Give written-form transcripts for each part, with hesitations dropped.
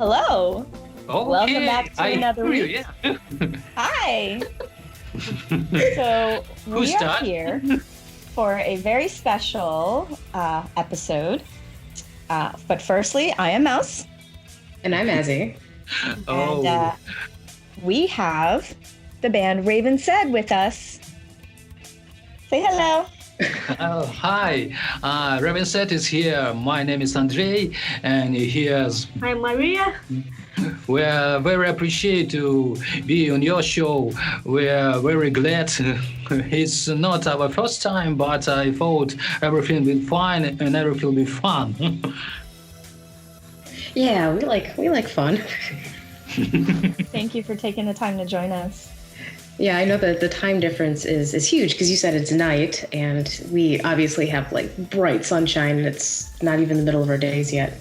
Hello. Welcome Okay, back to I another hear you. week. Yeah. Hi. So Who's we are that? here for a very special episode. But firstly, I am Mouse, And I'm Azzy. and Oh, we have the band Raven Said with us. Say hello. hi. Raven Set is here. My name is Andrei, and here's. Hi, Maria. We're very appreciate to be on your show. We're very glad. It's not our first time, but I thought everything will be fine and everything will be fun. Yeah, we like fun. Thank you for taking the time to join us. Yeah, I know that the time difference is huge because you said it's night, and we obviously have like bright sunshine, and it's not even the middle of our days yet.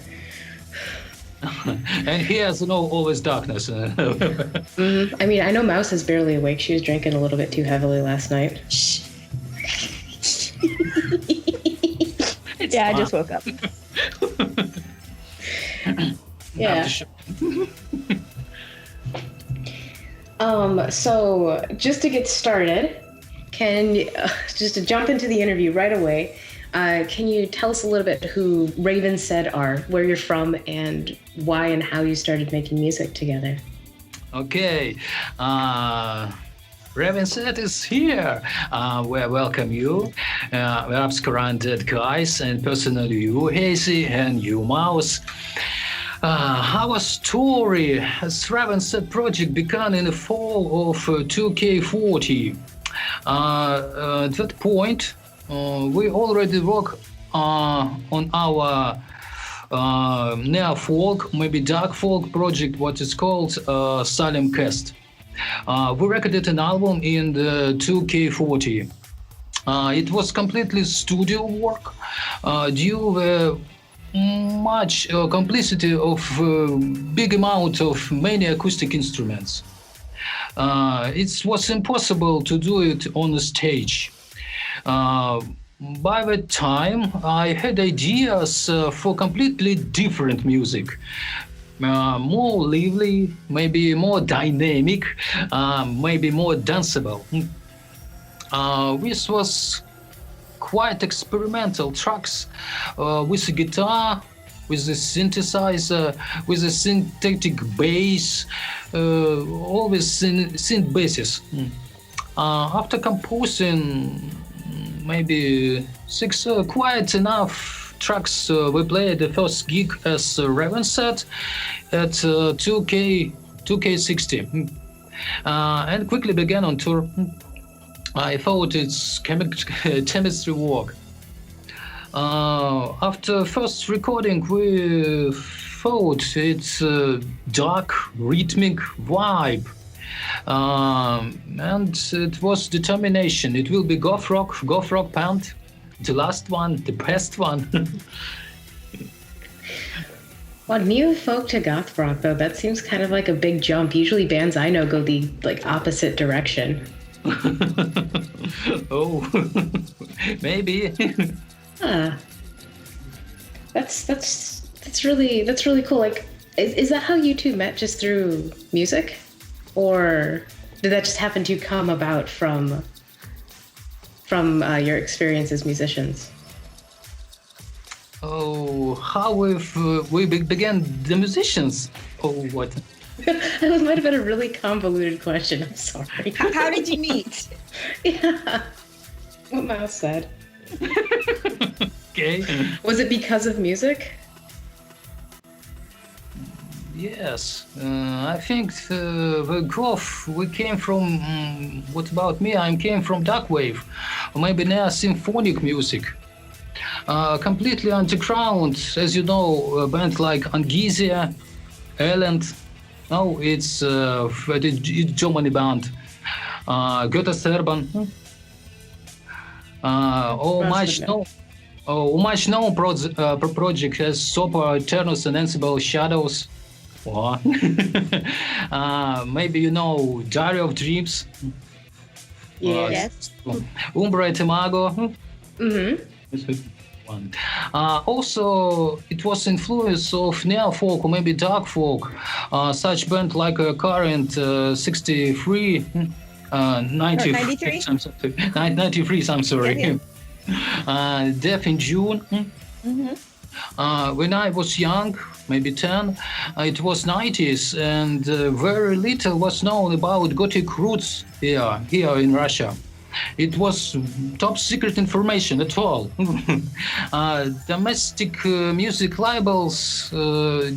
And here's always darkness. I mean, I know Mouse is barely awake. She was drinking a little bit too heavily last night. It's Yeah, I fun. just woke up. Yeah. So just to get started, just to jump into the interview right away, can you tell us a little bit who Raven Said are, where you're from, and why and how you started making music together? Okay. Raven Set is here. We welcome you. We're absconded guys, and personally you, Hazy, and you, Mouse. Our story as Raven Set project began in the fall of 2K40. At that point, we already work on our neo folk, maybe dark folk project, what is called Salem Cast. We recorded an album in the 2K40. It was completely studio work due to much complexity of big amount of many acoustic instruments. It was impossible to do it on the stage. By that time, I had ideas for completely different music. More lively, maybe more dynamic, maybe more danceable. This was quite experimental tracks with a guitar, with a synthesizer, with a synthetic bass, always synth basses. After composing maybe six quite enough tracks, we played the first gig as Raven Set at 2K60 and quickly began on tour. I thought it's chemistry work. After first recording, we thought it's a dark, rhythmic vibe. And it was determination. It will be goth rock band, the last one, the best one. Well, new folk to goth rock, though, that seems kind of like a big jump. Usually bands I know go the opposite direction. Oh, maybe. That's really cool. Like, is that how you two met, just through music, or did that just happen to come about from your experience as musicians? Oh, how we began the musicians? Oh, what? That might have been a really convoluted question. I'm sorry. How did you meet? Yeah, what Mouse said. Okay. Was it because of music? Yes, I think the Goth we came from. What about me? I came from dark wave, maybe now symphonic music. Completely underground, as you know, a band like Angizia, Elend. No, it's Germany band. Goth Serban. Much known project as Sopa, Eternus, and Ansible Shadows. What? Maybe you know Diary of Dreams. Yes. Yes. Umbra et Imago. Mm-hmm. one. Also, it was influence of neo folk or maybe dark folk. Such band like Current 63, 93, 93? I'm sorry, 93, I'm sorry. Yeah, Death in June. Mm-hmm. When I was young, maybe 10, it was 90s, and very little was known about Gothic roots here in Russia. It was top secret information at all. Domestic music labels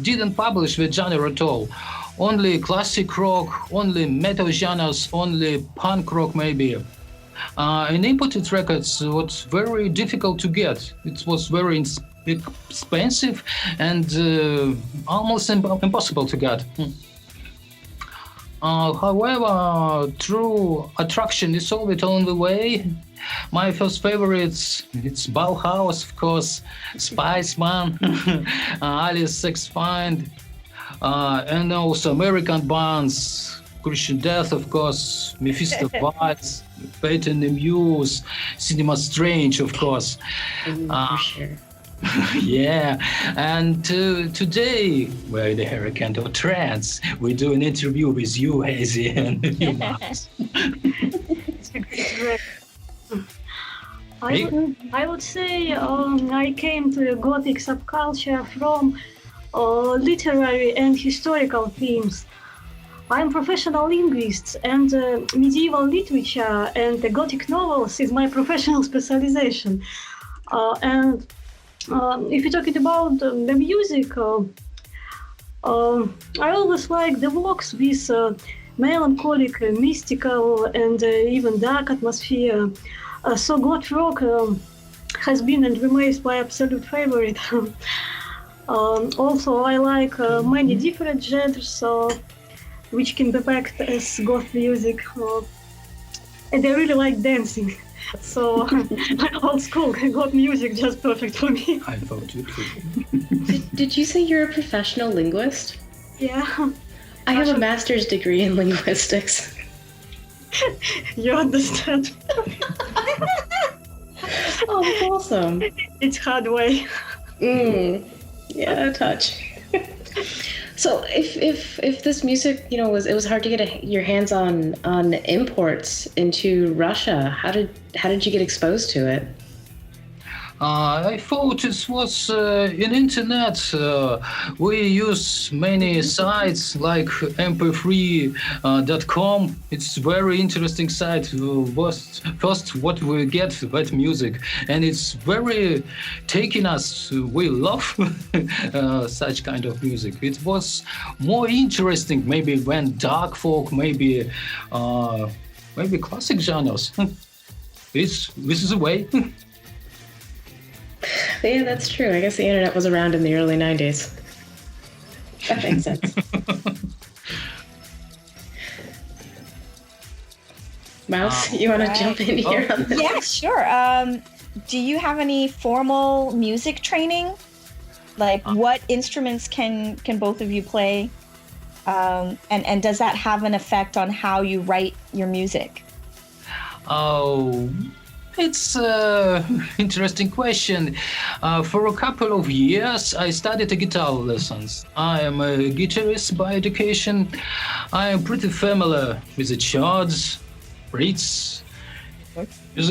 didn't publish the genre at all. Only classic rock, only metal genres, only punk rock maybe. And imported records was very difficult to get. It was very expensive and almost impossible to get. However, true attraction is always on the way. My first favorites, it's Bauhaus, of course, Spiceman, Alice Sex Find, and also American bands, Christian Death, of course, Mephisto Vice, Peyton the Muse, Cinema Strange, of course. For sure. Yeah, and today we're in the Hurricane of Trance. We do an interview with you, Hazy, and you, Max. I would say I came to the Gothic subculture from literary and historical themes. I'm professional linguist, and medieval literature and the Gothic novels is my professional specialization. And if you're talking about the music, I always like the works with melancholic, mystical, and even dark atmosphere. So goth rock has been and remains my absolute favorite. Also, I like many different genres which can be packed as goth music. And I really like dancing. So old school goth music just perfect for me. I thought you too. Did you say you're a professional linguist? Yeah. I have a master's degree in linguistics. You understand. Oh, that's awesome. It's hard way. Yeah, a touch. So if this music, it was hard to get your hands on imports into Russia. How did you get exposed to it? I thought it was in internet. We use many sites like mp3.com. It's very interesting site. First, what we get that music, and it's very taking us. We love such kind of music. It was more interesting maybe when dark folk, maybe classic genres. This is the way. Yeah, that's true. I guess the internet was around in the early 90s. That makes sense. Mouse, you want to jump in here on this? Yeah, sure. Do you have any formal music training? Like, what instruments can both of you play? And does that have an effect on how you write your music? Oh, it's an interesting question. For a couple of years, I studied guitar lessons. I am a guitarist by education. I am pretty familiar with the chords, reeds,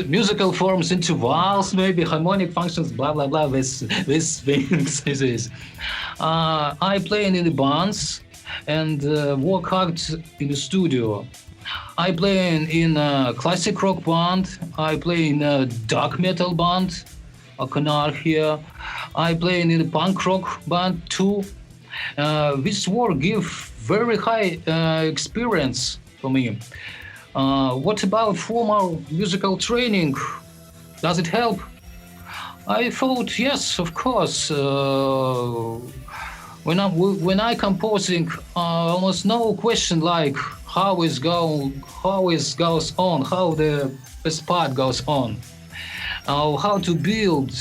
musical forms, intervals, maybe harmonic functions, blah, blah, blah, these things. I play in the bands and work hard in the studio. I play in a classic rock band. I play in a dark metal band, a canard here. I play in a punk rock band too. This work gives very high experience for me. What about formal musical training? Does it help? I thought yes, of course. When I composing, almost no question like how it goes on, how the best part goes on, how to build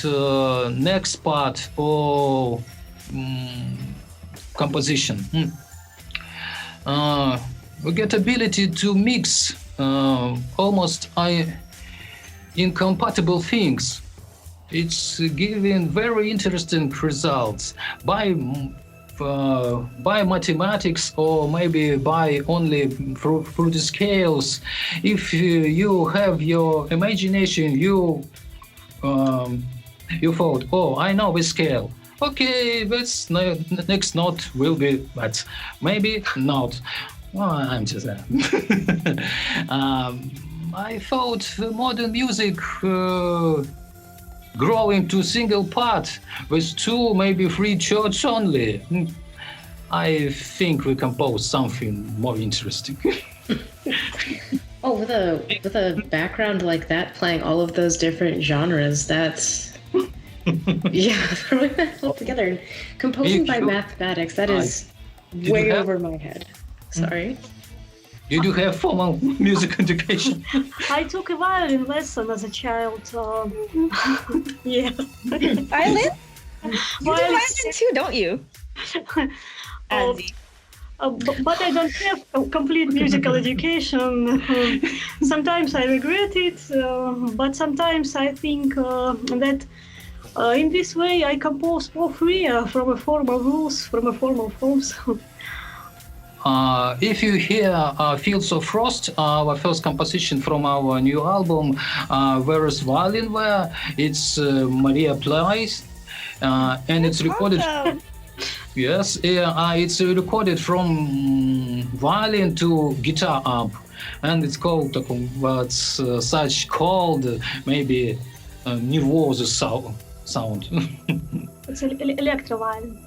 next part or composition. We get ability to mix almost incompatible things it's giving very interesting results by mathematics or maybe by only through the scales. If you have your imagination, you thought, oh, I know this scale. Okay, that's next note will be that. Maybe not. Well, I'm just I thought modern music growing to single part with 2, maybe 3 chords only. I think we compose something more interesting. Oh, with a background like that, playing all of those different genres, that's yeah, throwing that all together and composing by mathematics, that is way over my head. Sorry. Did you have formal music education? I took a violin lesson as a child. Yeah. Violin? You do violin too, don't you? Andy. But I don't have a complete musical education. Sometimes I regret it, but sometimes I think that in this way I compose more free from a formal rules, from a formal forms. If you hear Fields of Frost, our first composition from our new album, there is violin there. It's Maria plays, and it's recorded. Awesome. Yes, it's recorded from violin to guitar amp, and it's called what's such called maybe nervous sound. It's electro violin.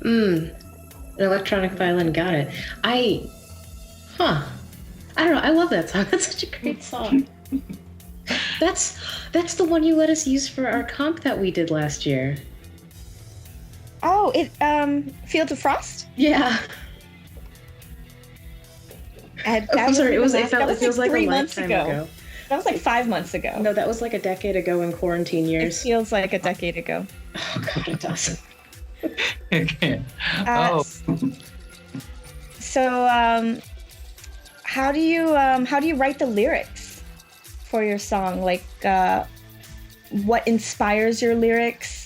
An electronic violin, got it. I don't know, I love that song. That's such a great song. That's the one you let us use for our comp that we did last year. Oh, Field of Frost? Yeah. And I'm sorry, it feels like 3 a months lifetime ago. That was like 5 months ago. No, that was like a decade ago in quarantine It years. feels like a decade ago. Oh god, it does. Okay. So, how do you write the lyrics for your song? Like, what inspires your lyrics?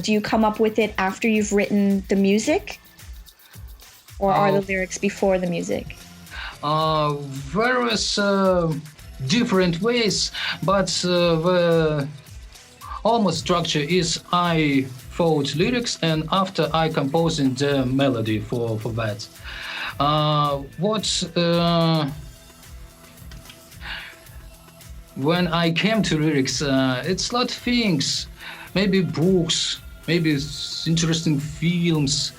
Do you come up with it after you've written the music, or are the lyrics before the music? Various different ways, but the almost structure is I thought lyrics and after I composing the melody for that. When I came to lyrics, it's a lot of things, maybe books, maybe interesting films,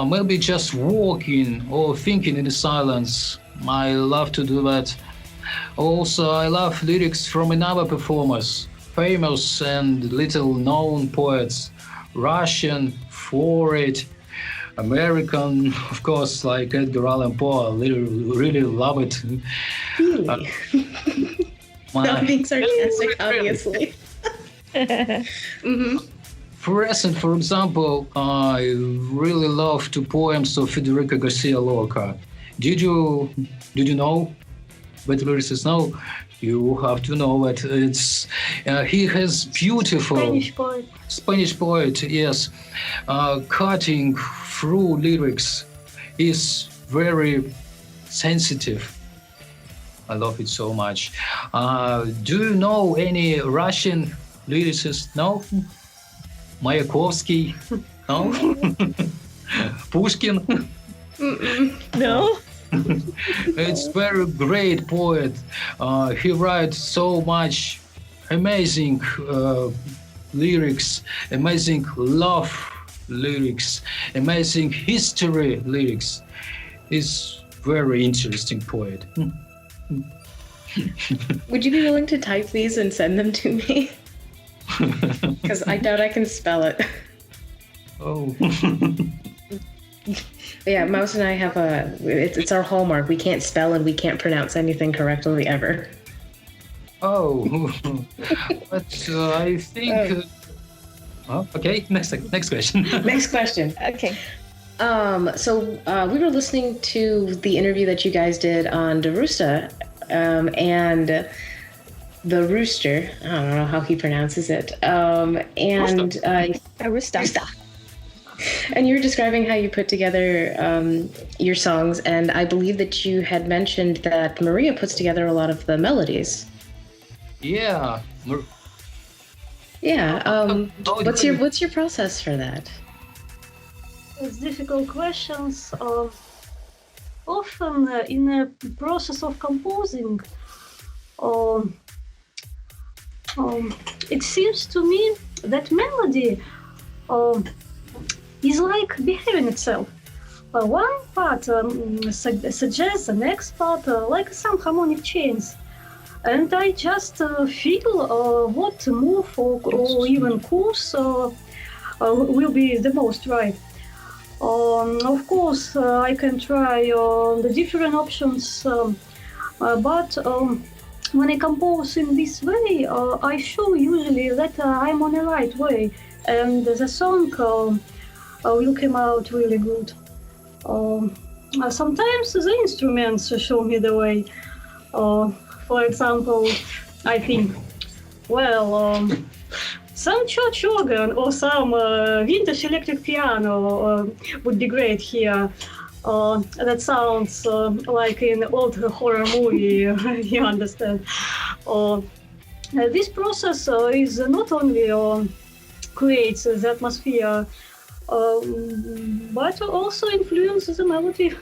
maybe just walking or thinking in the silence. I love to do that. Also, I love lyrics from another performers, famous and little known poets, Russian, foreign, American, of course, like Edgar Allan Poe. I really love it. Really? Not being sarcastic, obviously. For example, I really love two poems of Federico Garcia Lorca. Did you know what lyricists know? You have to know that it's he has beautiful Spanish poet, yes, cutting through lyrics is very sensitive. I love it so much. Do you know any Russian lyricist? No? Mayakovsky? No? Pushkin? No. It's very great poet. He writes so much amazing lyrics, amazing love lyrics, amazing history lyrics. He's very interesting poet. Would you be willing to type these and send them to me? Because I doubt I can spell it. Oh. Yeah, Mouse and I have it's our hallmark. We can't spell and we can't pronounce anything correctly ever. Oh. But I think... okay, next question. Next question. Okay. So we were listening to the interview that you guys did on Darusta, and the rooster. I don't know how he pronounces it. And Arista. and you were describing how you put together your songs, and I believe that you had mentioned that Maria puts together a lot of the melodies. Yeah. Yeah. What's your process for that? It's difficult questions. Often in a process of composing, it seems to me that melody is like behaving itself. One part suggests the next part, like some harmonic chains. And I just feel what move or even course will be the most right. Of course, I can try the different options, but when I compose in this way, I show usually that I'm on the right way, and the song will come out really good. Sometimes the instruments show me the way. For example, I think, well, some church organ or some vintage electric piano would be great here. That sounds like in old horror movie, you understand. This process is not only creates the atmosphere, but also influences the melody.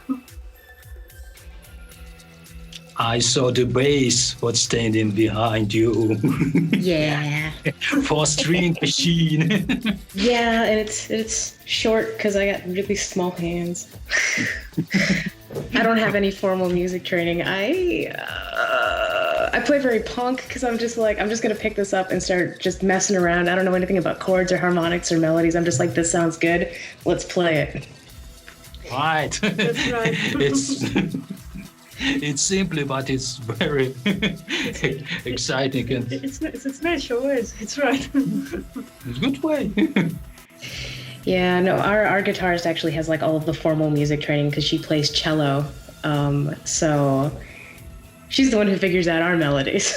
I saw the bass was standing behind you. Yeah. 4-string machine. Yeah, and it's short because I got really small hands. I don't have any formal music training. I play very punk because I'm just gonna pick this up and start just messing around. I don't know anything about chords or harmonics or melodies. I'm just like, this sounds good. Let's play it. Right. That's right. It's simply, but it's very exciting and It's natural ways. It's right. it's a good way. Yeah, no, our guitarist actually has like all of the formal music training because she plays cello. So she's the one who figures out our melodies.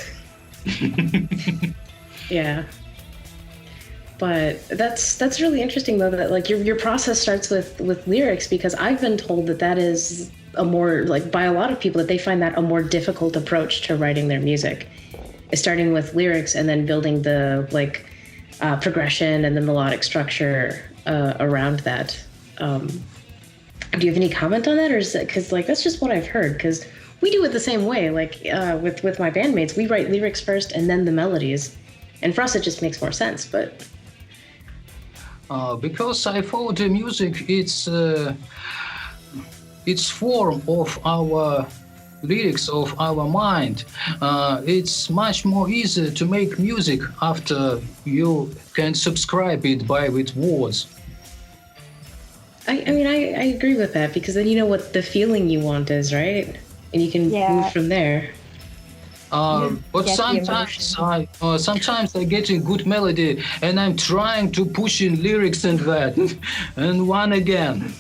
Yeah. But that's really interesting though, that like your process starts with lyrics, because I've been told that is a more, like, by a lot of people, that they find that a more difficult approach to writing their music, is starting with lyrics and then building the progression and the melodic structure around that. Do you have any comment on that, or is that because like that's just what I've heard? Because we do it the same way. Like with my bandmates, we write lyrics first and then the melodies, and for us it just makes more sense. But because I thought the music, it's form of our lyrics, of our mind. It's much more easy to make music after you can subscribe it with words. I mean, I agree with that, because then you know what the feeling you want is, right? And you can move from there. But sometimes I get a good melody and I'm trying to push in lyrics and that, and one again.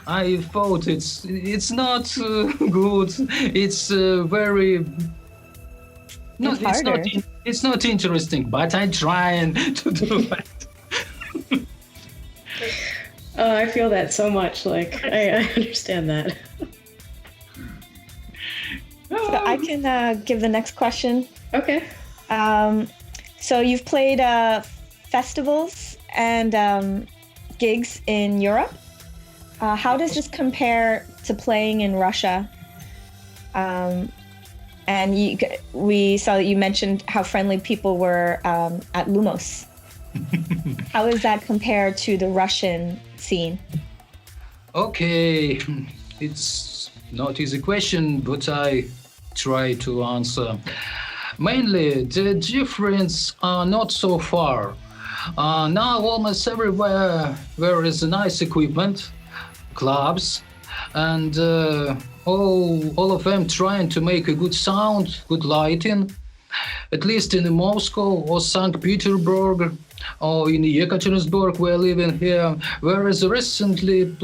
I thought it's not good. It's very. No, it's not interesting. But I'm trying to do that. Oh, I feel that so much. Like I understand that. So I can give the next question. Okay. So you've played festivals and gigs in Europe. How does this compare to playing in Russia? And we saw that you mentioned how friendly people were at Lumos. How does that compare to the Russian scene? Okay, it's not easy question, but I try to answer. Mainly, the difference are not so far. Now almost everywhere there is nice equipment, clubs, and all of them trying to make a good sound, good lighting. At least in Moscow or St. Petersburg or in Yekaterinburg, we're living here, whereas recently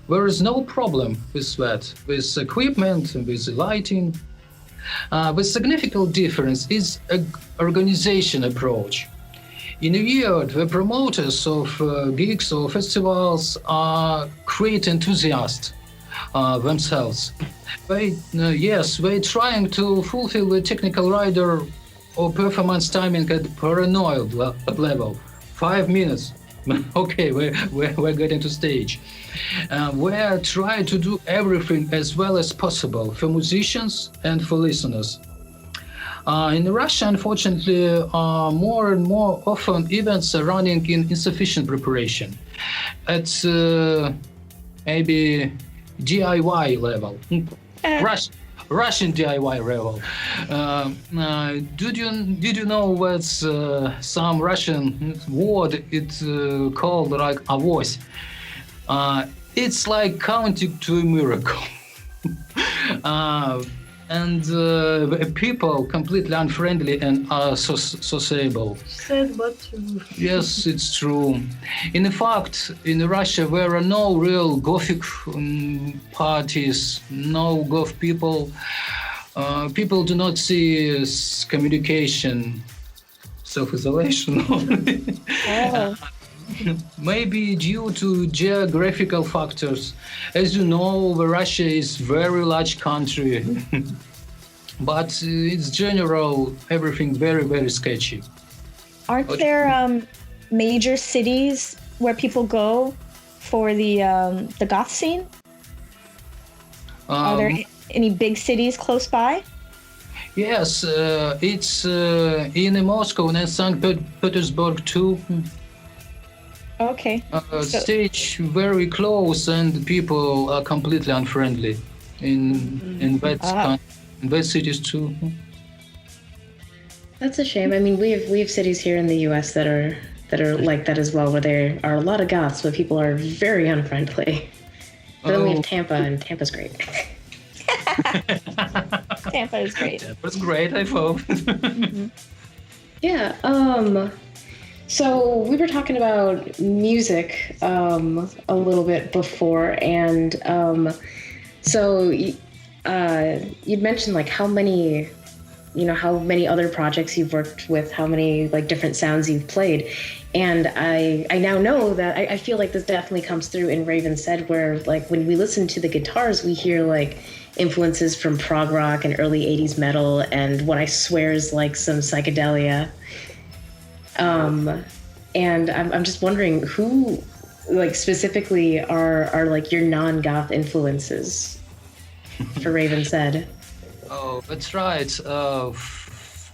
there is no problem with that, with equipment and with lighting. The significant difference is an organization approach. In a year, the promoters of gigs or festivals are great enthusiasts themselves. They're trying to fulfill the technical rider or performance timing at paranoid level. 5 minutes. Okay, we're getting to stage. We're trying to do everything as well as possible for musicians and for listeners. In Russia, unfortunately, more and more often events are running in insufficient preparation at maybe DIY level. Russian DIY level. Did you know what's some Russian word it's called like avos? It's like counting to a miracle. And people completely unfriendly and sociable. Sad but true. Yes, it's true. In fact, in Russia, there are no real Gothic parties, no Goth people. People do not see communication, self-isolation. Oh. Maybe due to geographical factors. As you know, Russia is very large country, but it's general everything very, very sketchy. Aren't there major cities where people go for the goth scene? Are there any big cities close by? Yes, it's in Moscow and St. Petersburg too. Okay. Stage very close and people are completely unfriendly in that cities too. That's a shame. I mean, we have cities here in the U.S. that are like that as well, where there are a lot of goths, but people are very unfriendly. But then we have Tampa, and Tampa's great. Tampa is great. Tampa's great, I hope. Mm-hmm. Yeah. So we were talking about music a little bit before, and so you'd mentioned like how many other projects you've worked with, how many like different sounds you've played, and I now know that I feel like this definitely comes through in Raven Said, where like when we listen to the guitars, we hear like influences from prog rock and early 80s metal, and what I swear is like some psychedelia. And I'm just wondering who, like specifically, are like your non-goth influences for Raven Said. Oh, that's right.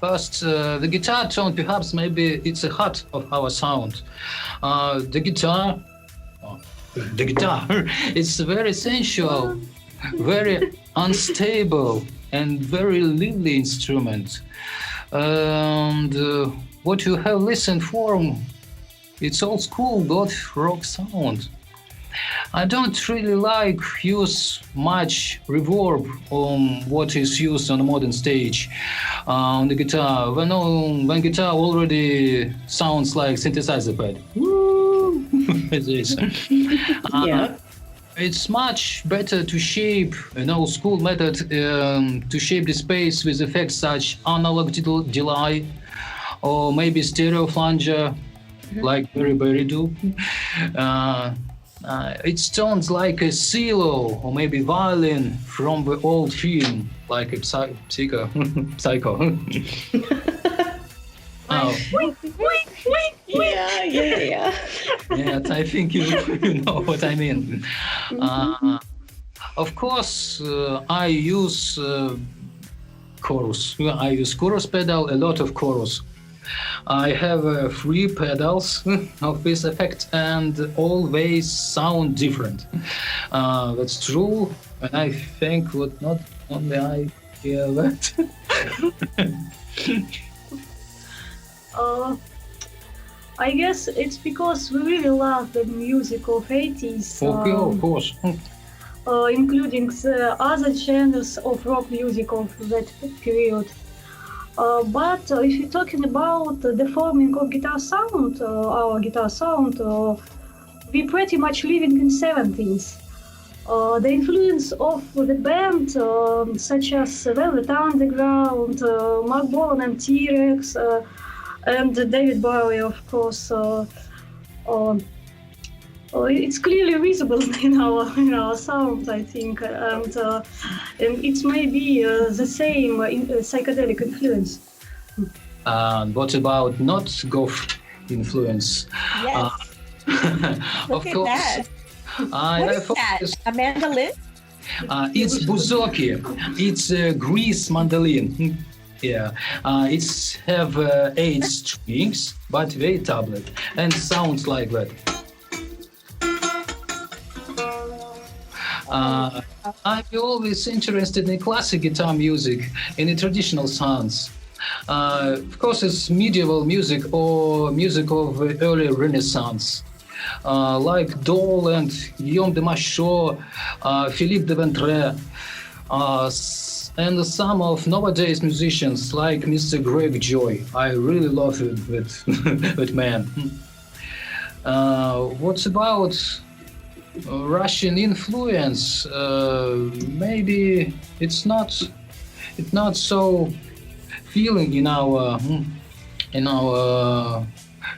First, the guitar tone, perhaps maybe it's a heart of our sound. The guitar, it's very sensual, very unstable, and very lively instrument. And what you have listened for, it's old school goth rock sound. I don't really like use much reverb on what is used on a modern stage on the guitar. When guitar already sounds like synthesizer pad. Woo! Yeah. It's much better to shape an old school method to shape the space with effects such analog delay or maybe stereo flanger, like Berry do. It sounds like a cello or maybe violin from the old film, like a psycho. Oh. Yeah. Yes, I think you know what I mean. Of course, I use chorus. I use chorus pedal, a lot of chorus. I have 3 pedals of this effect and always sound different. That's true, and I think what not only I hear that. I guess it's because we really love the music of 80s. Okay, of course. Including the other genres of rock music of that period. But if you're talking about the forming of guitar sound, our guitar sound, we pretty much living in 70s. The influence of the band, such as Velvet Underground, Mark Bolan and T-Rex, and David Bowie, of course. It's clearly visible in our sound, I think, and it may be the same psychedelic influence. What about not goth influence? Yes. Of Look at course. that. I What is that? focus- A mandolin? It's buzoki. It's a Greece mandolin. Yeah, it's have 8 strings, but very tablet, and sounds like that. I'm always interested in classic guitar music and in traditional sounds. Of course, it's medieval music or music of early Renaissance, like Dole and Guillaume de Machaut, Philippe de Ventre, and some of nowadays musicians like Mr. Greg Joy. I really love it with that man. What's about Russian influence? Maybe it's not so feeling in our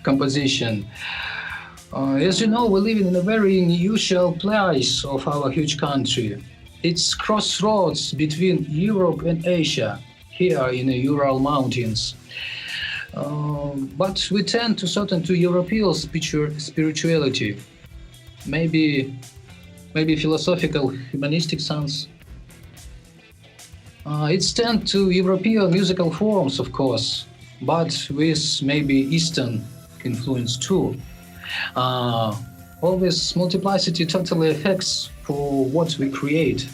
composition. As you know, we live in a very unusual place of our huge country. It's crossroads between Europe and Asia, here in the Ural Mountains. But we tend to European spirituality, maybe philosophical, humanistic sense. It's tend to European musical forms, of course, but with maybe Eastern influence too. All this multiplicity totally affects for what we create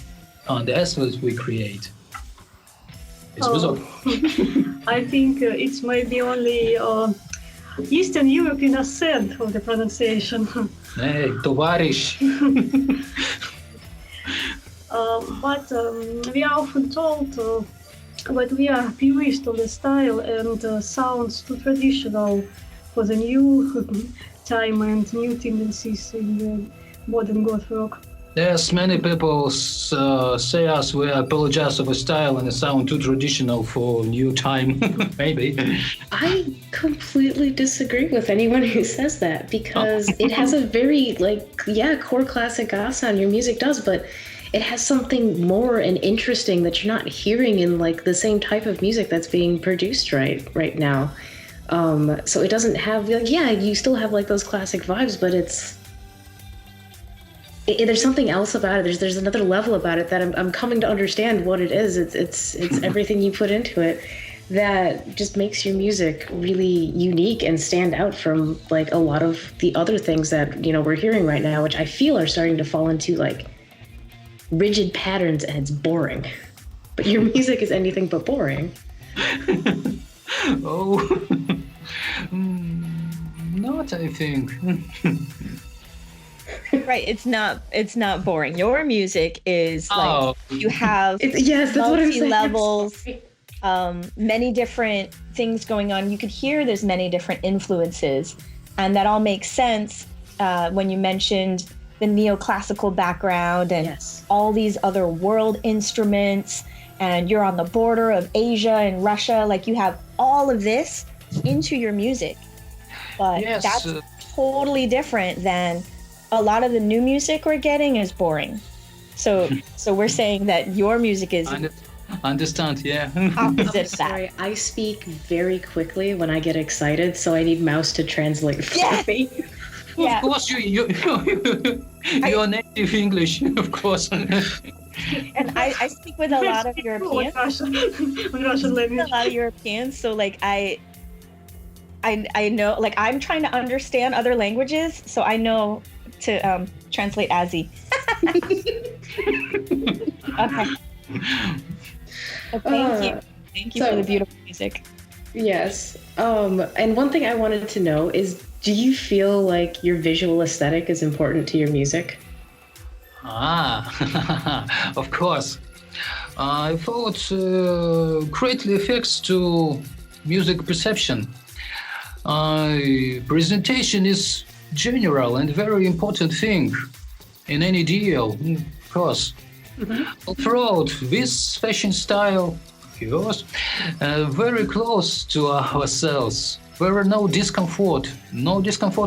and the aspects we create. It's bizarre. I think it's maybe only Eastern European accent of the pronunciation. Hey, товарищ. But we are often told that we are purist on the style and sounds too traditional for the new time and new tendencies in the modern goth rock. Yes, many people say us we apologize for style and the sound too traditional for new time. Maybe. I completely disagree with anyone who says that because it has a very core classic goth sound. Your music does, but it has something more and interesting that you're not hearing in like the same type of music that's being produced right now. So it doesn't have you still have like those classic vibes, but there's something else about it. There's another level about it that I'm coming to understand what it is. It's everything you put into it that just makes your music really unique and stand out from like a lot of the other things that we're hearing right now, which I feel are starting to fall into like rigid patterns and it's boring. But your music is anything but boring. Oh, not I think. Right, it's not boring. Your music is like you have yes, that's what I'm saying. levels, many different things going on. You could hear there's many different influences, and that all makes sense when you mentioned the neoclassical background and all these other world instruments, and you're on the border of Asia and Russia. Like you have all of this into your music, but that's totally different than a lot of the new music we're getting is boring. So we're saying that your music is understand, yeah. opposite of that. Sorry, I speak very quickly when I get excited, so I need Mouse to translate for me. Yeah. Of course, you're native English, of course. And I speak with a lot of Europeans. A lot of Europeans, so like I know, like I'm trying to understand other languages, so I know to translate Azzy. Okay. Thank you for the beautiful music. Yes. And one thing I wanted to know is, do you feel like your visual aesthetic is important to your music? Of course. I thought greatly affects to music perception. Presentation is general and very important thing in any deal. of course. Throughout this fashion style, yours, very close to ourselves. There were no discomfort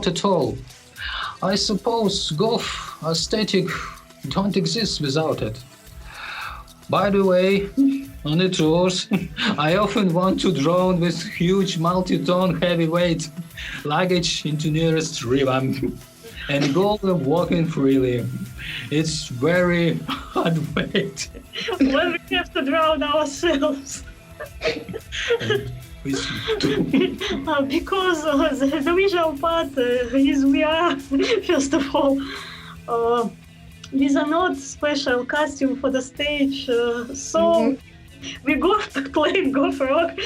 at all. I suppose Goth aesthetic don't exist without it. By the way, on the tours, I often want to drown with huge multi-ton heavyweight luggage into nearest river and go walking freely. It's very hard weight. Well, we have to drown ourselves. Because the visual part is we are, first of all, these are not special costume for the stage, so we go playing Goth rock,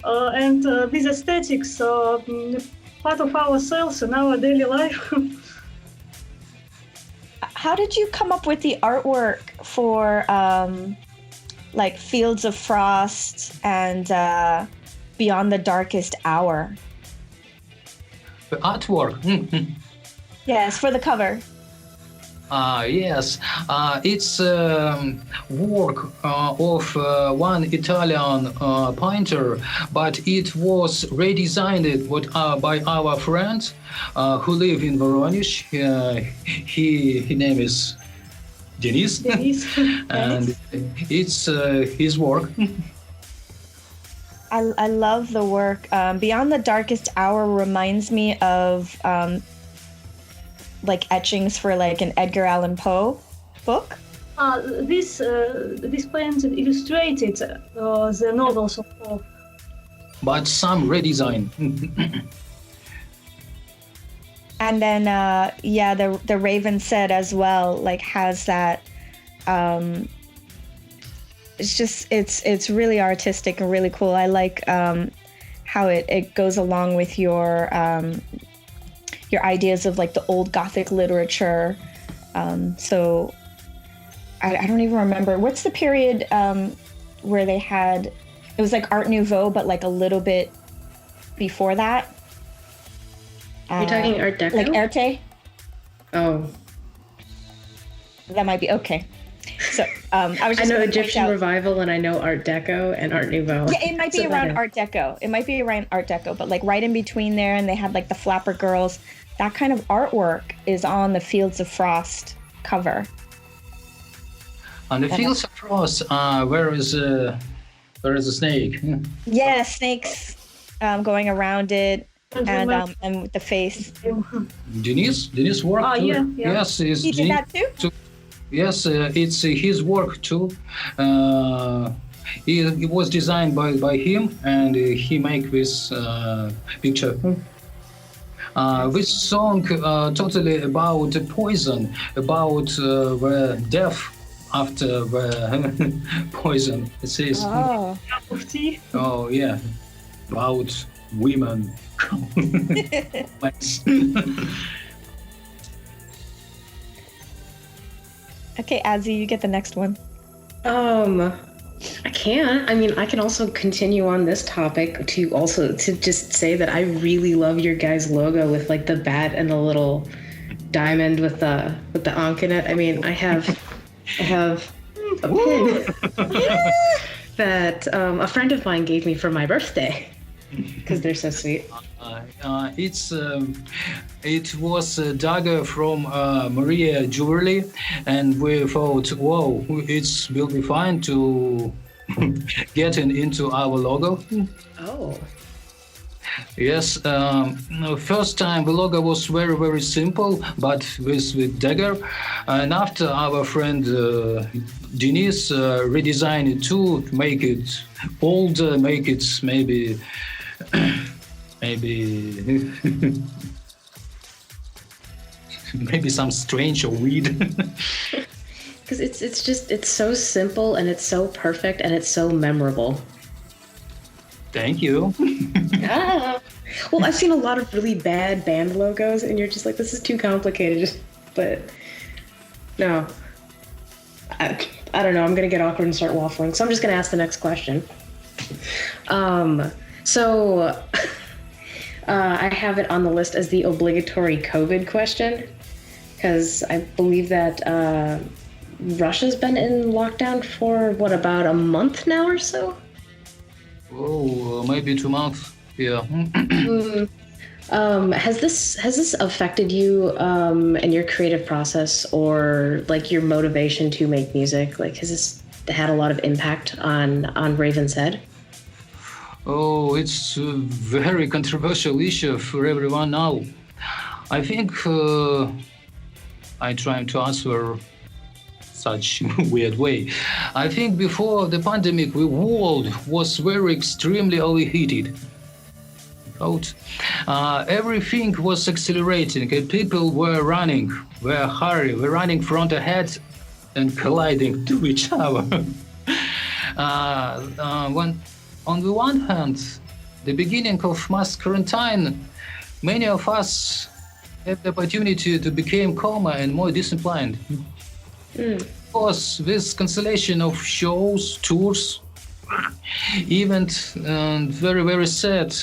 and these aesthetics are part of ourselves in our daily life. How did you come up with the artwork for like Fields of Frost and Beyond the Darkest Hour? The artwork. Yes, for the cover. Yes, it's work of one Italian painter, but it was redesigned by our friend who live in Voronezh. He name is Denis, and it's his work. I love the work. Beyond the Darkest Hour reminds me of like etchings for like an Edgar Allan Poe book. This painting illustrated the novels of Poe. But some redesign. And then the Raven Said as well, like has that it's really artistic and really cool. I like how it goes along with your ideas of like the old Gothic literature. So I don't even remember what's the period where they had, it was like Art Nouveau, but like a little bit before that. You're talking Art Deco? Like Arte? Oh. That might be okay. So I was I just know gonna Egyptian point out- Revival and I know Art Deco and Art Nouveau. Yeah, it might be around Art Deco. It might be around Art Deco, but like right in between there, and they had like the flapper girls. That kind of artwork is on the Fields of Frost cover. On the Fields of Frost, where is the snake? Yeah, snakes going around it, and with the face. Denis work too. Yeah. Yes, He did that too? Yes, it's his work too. It was designed by him, and he make this picture. This song totally about poison, about the death after the poison. It says. Oh. Cup of tea. Oh yeah, about women. Okay, Azzy, you get the next one. I can. I mean, I can also continue on this topic to just say that I really love your guys' logo with like the bat and the little diamond with the ankh in it. I mean, I have a pin that a friend of mine gave me for my birthday because they're so sweet. It was a dagger from Maria Jewelry, and we thought, whoa, it will be fine to get into our logo. Oh. Yes, first time the logo was very, very simple, but with dagger. And after our friend Denis redesigned it too, to make it older, make it maybe maybe some strange or weird. Because it's so simple and it's so perfect and it's so memorable. Thank you. Well, I've seen a lot of really bad band logos and you're just like, this is too complicated. But no, I don't know. I'm going to get awkward and start waffling. So I'm just going to ask the next question. I have it on the list as the obligatory COVID question. Because I believe that Russia's been in lockdown for what, about a month now or so? Oh, maybe 2 months. Yeah. Has this affected you in your creative process or like your motivation to make music? Like, has this had a lot of impact on Raven's Head? Oh, it's a very controversial issue for everyone now. I think I try to answer such weird way. I think before the pandemic, the world was very extremely overheated. Out. Everything was accelerating and people were running, were running front ahead and colliding to each other. When, on the one hand, the beginning of mass quarantine, many of us have the opportunity to become calmer and more disciplined. Of course, this cancellation of shows, tours, events, and very, very sad.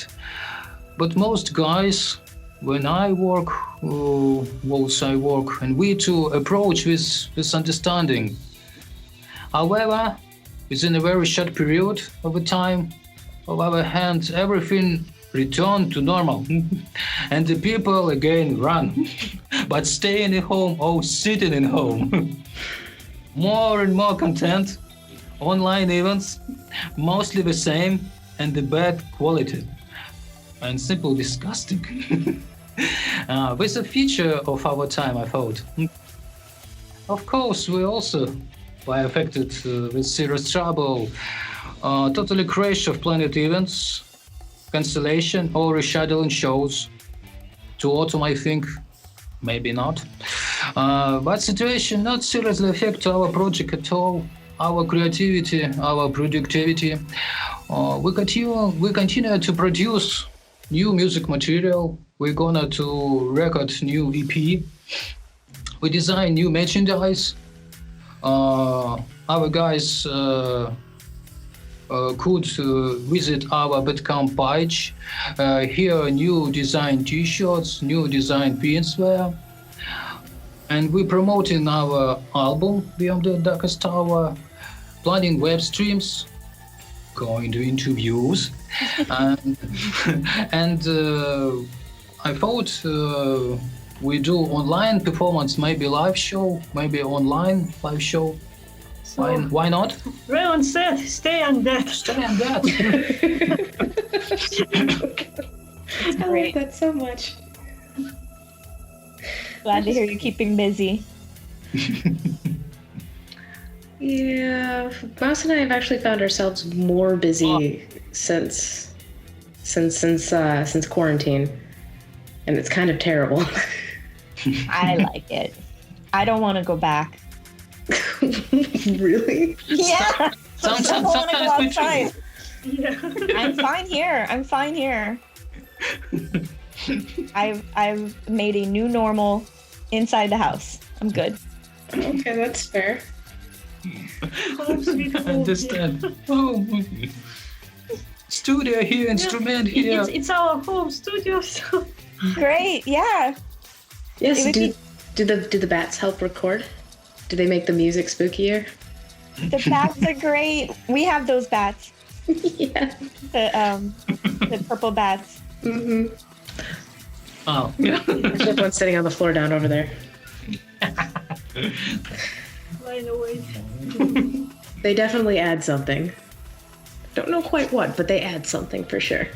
But most guys, when I work, whilst I work, and we too approach this understanding. However, within a very short period of time, on our hand, everything returned to normal. And the people again run, but staying at home or sitting at home. More and more content, online events, mostly the same, and the bad quality. And simply disgusting. With a feature of our time, I thought. Of course, we also were affected with serious trouble, totally crash of planned events, cancellation or rescheduling shows. To autumn, I think, maybe not. But situation not seriously affect our project at all, our creativity, our productivity. We continue to produce new music material. We're gonna to record new EP. We design new merchandise. Our guys could visit our Bandcamp page. Here, new design T-shirts, new design pins wear. And we're promoting our album Beyond the Darkest Tower, planning web streams, going to interviews, and I thought we do online performance, maybe live show, maybe online live show. So, Why not? Raven said, stay on that. Stay on that. I like that so much. Glad to hear you keeping busy. Yeah, Mouse and I have actually found ourselves more busy since quarantine, and it's kind of terrible. I like it. I don't want to go back. Really? Yeah. Sometimes we try. Yeah. I'm fine here. I'm fine here. I've made a new normal inside the house. I'm good. Okay, that's fair. Home sweet home. Understand. Oh, studio here, instrument here. It's our home studio, so Great. Yeah. Yes. It would Do the bats help record? Do they make the music spookier? The bats are great. We have those bats. Yeah. The purple bats. Mm-hmm. Oh, yeah. There's one sitting on the floor down over there. right away. They definitely add something. Don't know quite what, but they add something for sure.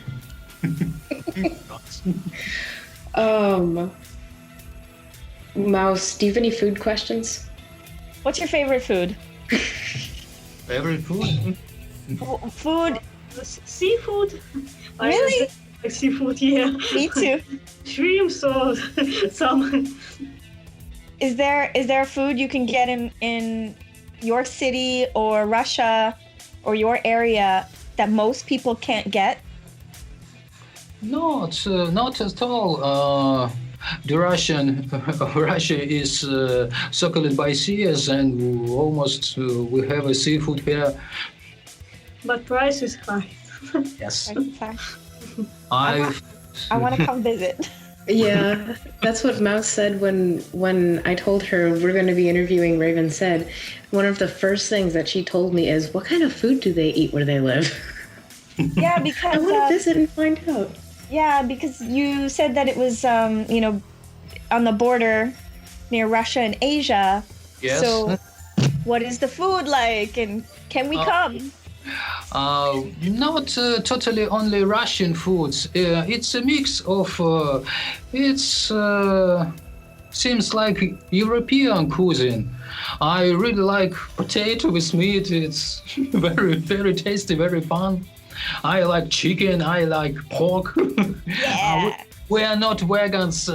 Mouse, do you have any food questions? What's your favorite food? Favorite food? Food. Seafood. Really? Like seafood, yeah. Me too. Shrimps or salmon. Is there a food you can get in your city or Russia or your area that most people can't get? Not at all. The Russia is circled by seas, and almost we have a seafood here. But price is high. Yes, Sorry. I I want to come visit. Yeah, that's what Mouse said when I told her we're going to be interviewing Raven said. One of the first things that she told me is, "What kind of food do they eat where they live?" Yeah, I because want to visit and find out. yeah, because you said that it was on the border near Russia and Asia. Yes. So what is the food like, and can we come? Not totally only Russian foods. It's a mix of. It's seems like European cuisine. I really like potato with meat. It's very tasty, very fun. I like chicken. I like pork. Yeah. We are not vegans.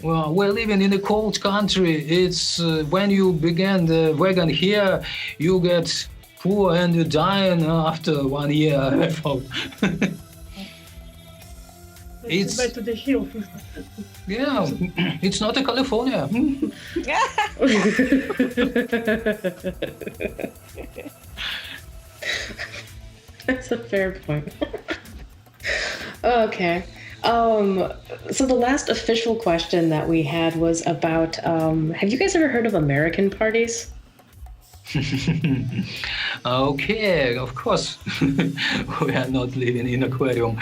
Well, we're living in a cold country. It's when you begin the vegan here, you get poor and you dying after 1 year. It's back to the hill. Yeah, it's not a California. That's a fair point. Okay. So the last official question that we had was about, have you guys ever heard of American parties? Okay, of course. We are not living in aquarium.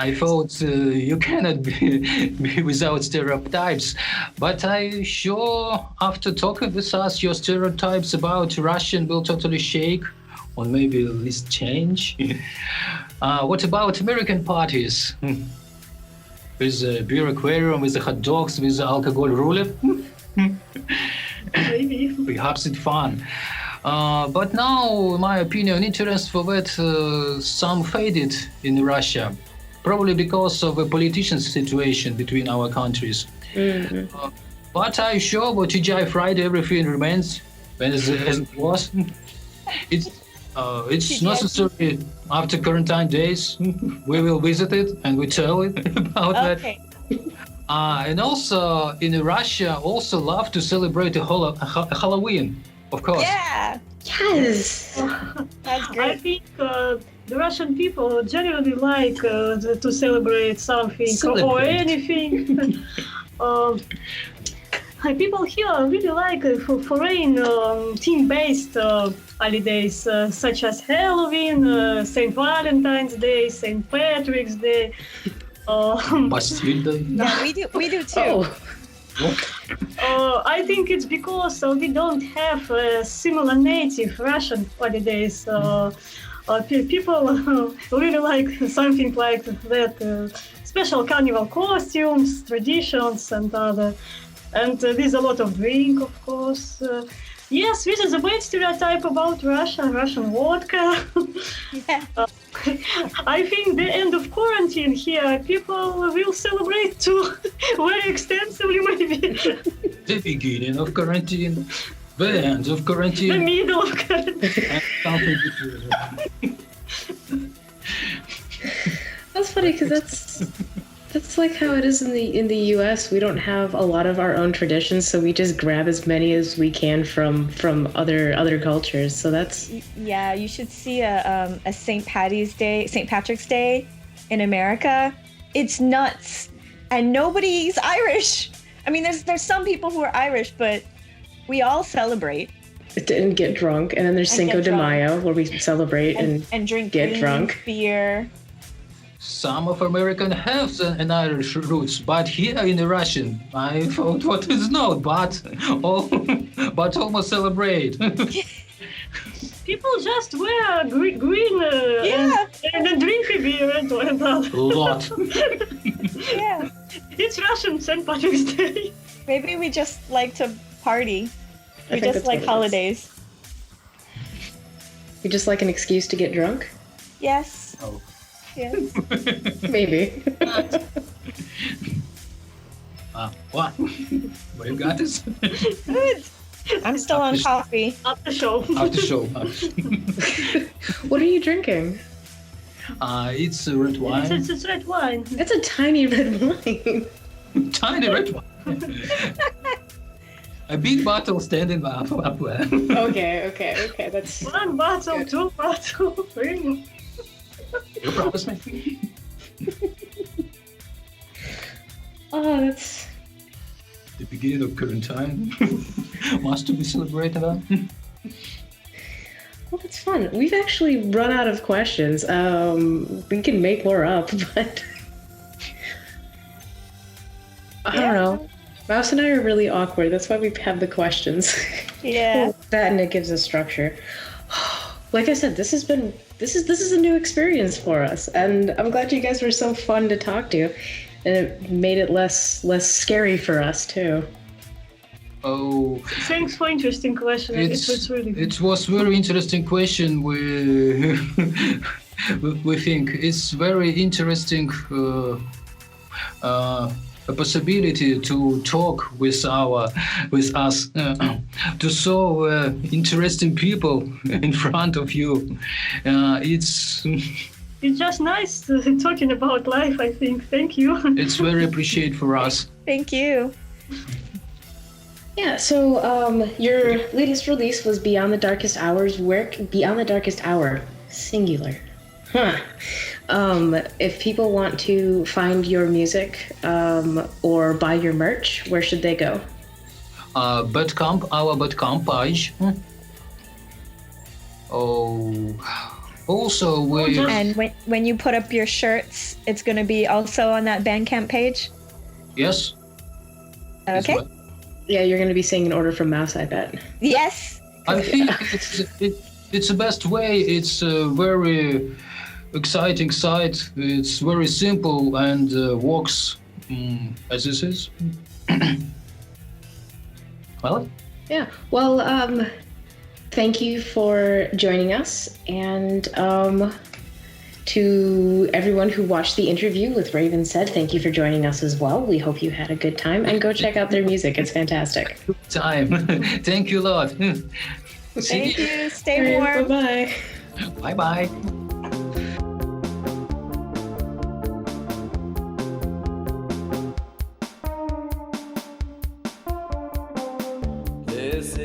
I thought you cannot be without stereotypes, but I sure after talking with us, your stereotypes about Russian will totally shake, or maybe at least change. What about American parties? With a beer aquarium, with the hot dogs, with the alcohol roulette? Maybe. Perhaps it's fun. But now, in my opinion, interest for that some faded in Russia, probably because of a politician situation between our countries. Mm-hmm. But I sure what TGI Friday everything remains as it was. It's necessary after quarantine days. We will visit it and we tell it about Okay. that. And also in Russia, also love to celebrate Halloween, of course. Yeah. Yes. That's I great. think the Russian people generally like to celebrate something or Celebrate. anything. People here really like foreign theme-based holidays such as Halloween, St. Valentine's Day, St. Patrick's Day. Bastille Day. Yeah, we do too. Oh, I think it's because we don't have similar native Russian holidays. People really like something like that, special carnival costumes, traditions, and other. And there's a lot of drink, of course. Yes, this is a bad stereotype about Russia, Russian vodka. Yeah. I think the end of quarantine here, people will celebrate too very extensively, maybe. The beginning of quarantine, the end of The quarantine, middle of quarantine. and something between. that's funny because that's like how it is in the U.S. We don't have a lot of our own traditions, so we just grab as many as we can from other cultures. So that's Yeah, you should see a St. Patrick's Day in America. It's nuts, and nobody's Irish. I mean, there's some people who are Irish, but we all celebrate and get drunk, and then there's And Cinco get de drunk. Mayo where we celebrate and drink get green drunk. beer. Some of American have an Irish roots, but here in the Russian, I thought what is not, but almost celebrate. People just wear green Yeah. and then drink a beer and other. Lot. Yeah, It's Russian St. Patrick's Day. maybe we just like to party. I We think just that's like what it is. holidays. You just like an excuse to get drunk? Yes. Oh. Yes. Maybe. What? What you got this? Good. I'm still on coffee. After show. After show. What are you drinking? It's red wine. It's red wine. It's a tiny red wine. Tiny red wine. A big bottle standing up there. Okay. That's One bottle, two bottle, three. You promise me? Oh, that's The beginning of current time. Must to be celebrated. Huh? well, that's fun. We've actually run out of questions. We can make more up, but I don't know. Mouse and I are really awkward. That's why we have the questions. Yeah. That and it gives us structure. Like I said, this is a new experience for us, and I'm glad you guys were so fun to talk to, and it made it less scary for us too. Oh, Thanks for interesting question. It was really good. it was very interesting question. We think it's very interesting a possibility to talk with us to so interesting people in front of you. It's It's just nice talking about life, I think. Thank you. it's very appreciated for us. Thank you. Yeah, so your latest release was Beyond the Darkest Hours. Beyond the Darkest Hour, singular. Huh. If people want to find your music or buy your merch, where should they go? Our Bandcamp page. Oh, also we. And when you put up your shirts, it's going to be also on that Bandcamp page? Yes. Okay. Yeah, you're going to be seeing an order from Mouse, I bet. Yes. I think it's the best way. It's a very exciting site. It's very simple and works as this is. Well, Yeah. Well, thank you for joining us, and to everyone who watched the interview with Raven Said, thank you for joining us as well. We hope you had a good time, and go check out their music. It's fantastic. time. Thank you a lot. Thank you. Stay warm. Bye-bye. Bye bye. This